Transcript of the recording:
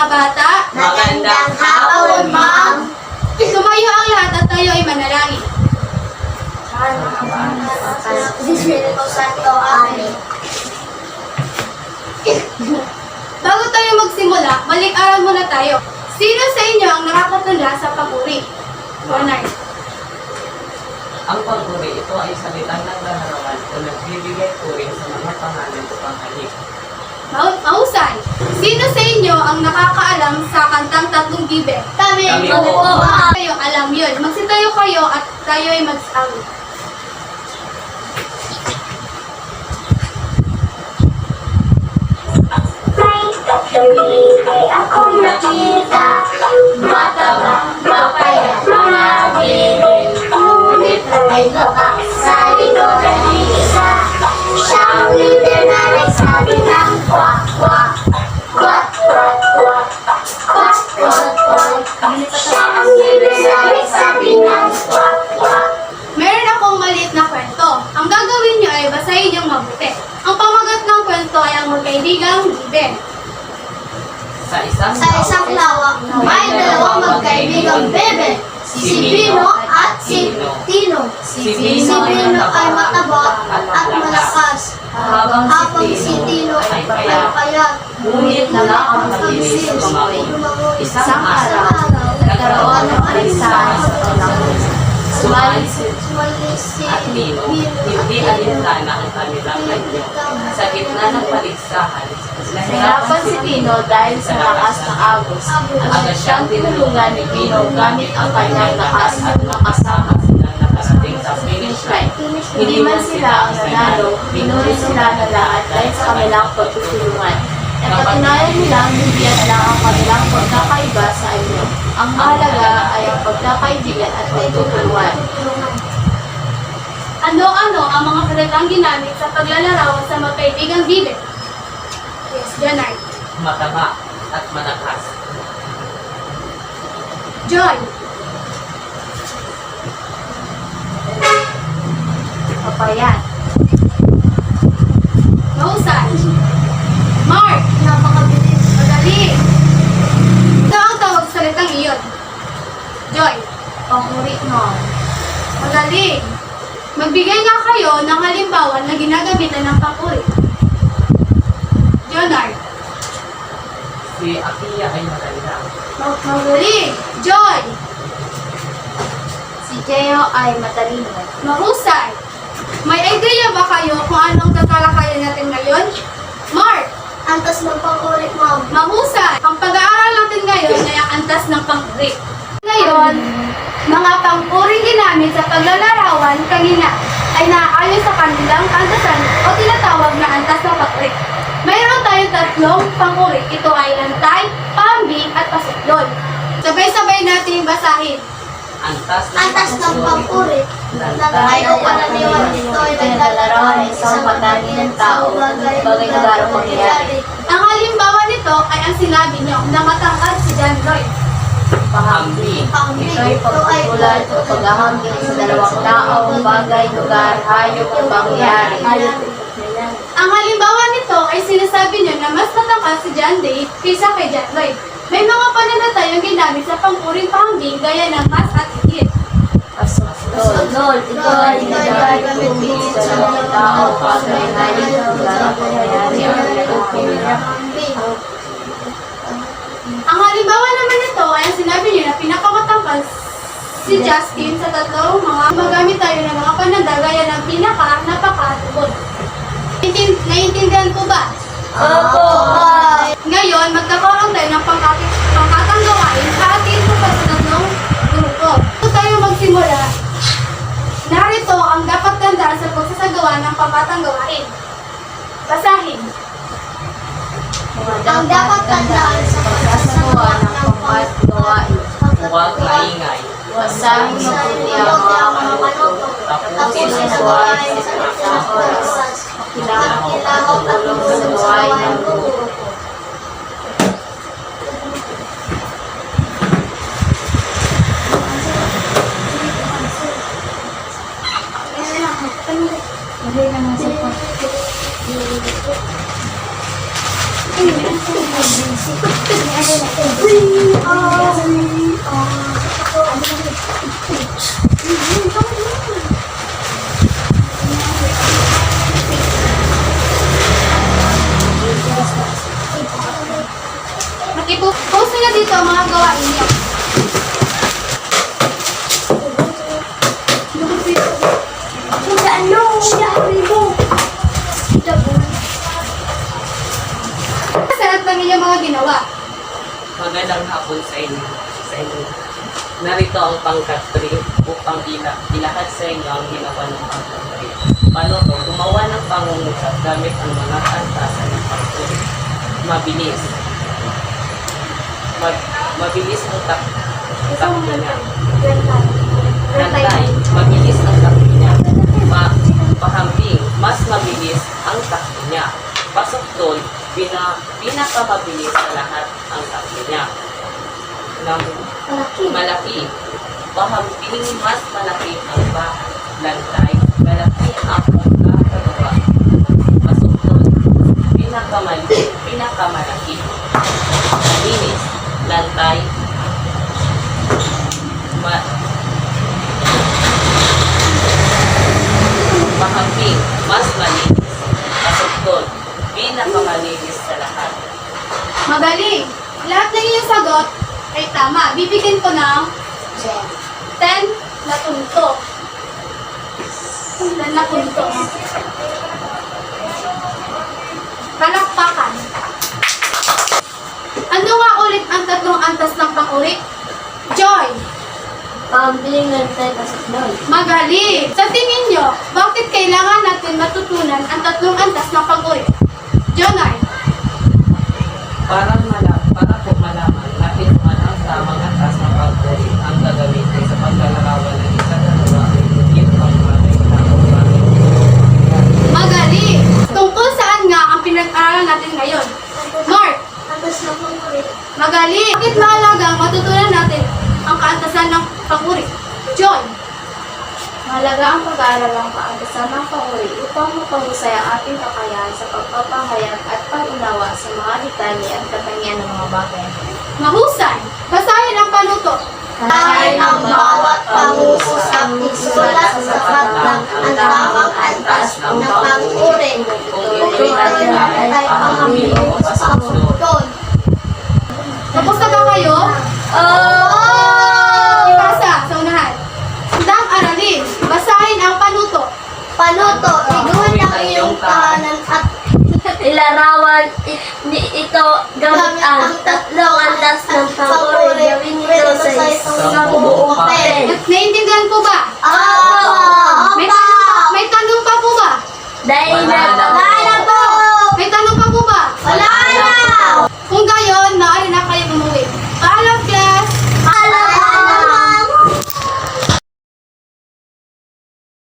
bata. Magandang hapon, ma'am. Tumayo ang lahat at tayo ay manalangin. Espiritu Santo, Amen. Bago tayo magsimula, balik-aral muna tayo. Sino sa inyo ang nakakatanda sa papuri? Leonard. Ang papuri, ito ay salitang naglarawan o nagbibigay puri sa mga pangalan o panghalip. Mahusay. Sino sa inyo ang nakakaalam sa kantang Tatlong Gibe? Kami Kami po, po. ma'am. Kayo, alam yun. Magsitayo kayo at tayo ay magsawi. Ay akong nakita, mataba, mapayat, mga bilin. Ngunit ay lokak sa likod ng isa. Siyang leader na nagsabi ng kwak, kwak, kwak, kwak, kwak, kwak, kwak, kwak. Siyang leader na nagsabi ng kwak, kwak. Meron akong maliit na kwento. Ang gagawin nyo ay basahin yung mabuti. Ang pamagat ng kwento ay ang magkaibigang Gibe. Sa isang Lawak, may dalawang magkaibigang bebe, si Bino at si Tino. Si Bino ay mataba at malakas, habang habang si Tino ay payat. ngunit ang mabilis lumangoy. Isang araw, nagkaroon ng alisahan sa panahon. Sumalis at Nino, hindi alintana ang kanilang anyo. Sa gitna ng paligsahan, Nahirapan si Tino dahil sa lakas ng agos. Agad siyang tinulungan ni Tino gamit ang kanyang lakas at makasama silang nakarating sa finish line. Hindi man sila ang nanalo, pinuri sila ng lahat dahil sa kanilang pagtutulungan. Napatunayan nilang hindi lang ang kanilang pagkakaiba sa inyo. Ang mahalaga ay ang pagkakaibigan at pagtutulungan. Ano-ano ang mga salitang ginamit sa paglalarawan sa magkaibigang Gibe? Yes, Leonard. Mataba at malakas. Joy. Papayat, Mahusay. Mark. Napakabilis. Madali. Ano ang tawag sa salitang iyon? Joy. panguri nun, Magaling. Magbigay nga kayo ng halimbawa na ginagamitan ng papuri. Leonard. Si Akia ay maganda. Magaling. Joy. si Jeo ay matalino. Mahusay. May idea ba kayo kung anong tatalakayan natin ngayon? Mark. Antas ng pangkulit, ma'am. Mahusay. Ang pag-aaral natin ngayon ay ang antas ng panguri. Ngayon, mga pangkuring ginamit sa paglalarawan kanina ay naaayon sa kanilang antasan o tinatawag na antas ng panguri. Mayroon tayong tatlong panguri. Ito ay lantay, pambing, at pasuklod. Sabay-sabay natin basahin. Antas ng pangkulit. Lantay o pananiwan nito ay naglalarawan ng isang matani ng tao. Bagay na barong mangyayari. Ang halimbawa nito ay ang sinabi niyo na matangkad si John Lloyd. Pahambing. Pambing. Ito ay pagtutulad o paghahambing sa dalawang tao, bagay, lugar, hayop o pangyayari. Ang halimbawa nito ay sinasabi niyo na mas matangkad si John Day kaysa kay John Lloyd. May mga pananatayang ginamit sa pangkuring pahambing gaya ng mas at higit. Lord, ito ay ginagamit sa dalawang tao, bagay, hayop, lugar o pangyayari. Ang halimbawa naman nito ay ang sinabi niyo na pinakamatangkad si Justin sa tatlong mga magamit tayo ng mga pananda gaya ng pinaka, napaka, at tubod. Naiintindihan po ba? Opo. Ngayon, magkakaroon tayo ng pangkatang gawain. Hatiin po pa sa tatlong grupo. Kung tayo magsimula, narito ang dapat tandaan sa pagsasagawa ng pangkatang gawain. Basahin. Ang dapat tandaan sa pagsasagawa ng pangkat gawain. Huwag maingay. Basahin mabuti ang mga kaluto. Tapusin ang gawain sa isang oras. Kailangan tulong sa gawain ng grupo. niyo dito ang mga gawain niyo. Sa lahat ng inyong mga ginawa. Magandang hapon sa inyo. Narito ang pangkat 3 upang ilahad sa inyo ang ginawa ng pangkat 3. Paano to? Gumawa ng pangungusap gamit ang mga kantasan ng pangkat. Mabilis. Mabilis ang takbo niya. Nantay. Mabilis ang takbo niya. Pahambing. Mas mabilis ang takbo niya. Pasok doon. Pinakamabilis sa lahat ang takbo niya. Malaki. Pahambing mas malaki ang lantay. Malaki ang pagkakagawa. Pasok doon. Pinakamalaki. Malinis. Lantay. Pahambing mas malinis. Pasok doon. Pinakamalinis sa lahat. Magaling! Lahat ng inyong sagot ay tama. Bibigyan ko ng 10 na punto. 10 na punto. Palakpakan. Ano nga ulit ang tatlong antas ng pang-uri? Joy. Pambling ng tayo sa doon. Magaling! Sa tingin nyo, bakit kailangan natin matutunan ang tatlong antas ng pang-uri? Jonay. Para po malaman natin kung ano ang tamang atas ng pagpuri ang gagamitin sa paglalarawan ng isang dalawa yung pagmamay na umamin. Magaling! Tungkol saan nga ang pinag-aralan natin ngayon? Mark. Tapos na pong ulit. Magaling! Bakit mahalaga ang matutunan natin ang kaantasan ng pang-uri? John. Mahalaga ang pag-aaral ng kaantasan ng pang-uri upang mapahusay ang ating kakayahan sa pagpapahayag at pag-unawa sa mga detalye at katangian ng mga bagay. Mahusay! Basahin ang panuto. Dahil ang bawat pangusap isulat sa patlang ang tamang antas ng pang-uri. Kung ito'y ay panghamilin sa pagtutol. Tapos na ba kayo? Ipasa sa unahan. Sandang aralin. Basahin ang panuto. Panuto, iguhit ang iyong tahanan at Ilarawan ito gamit ang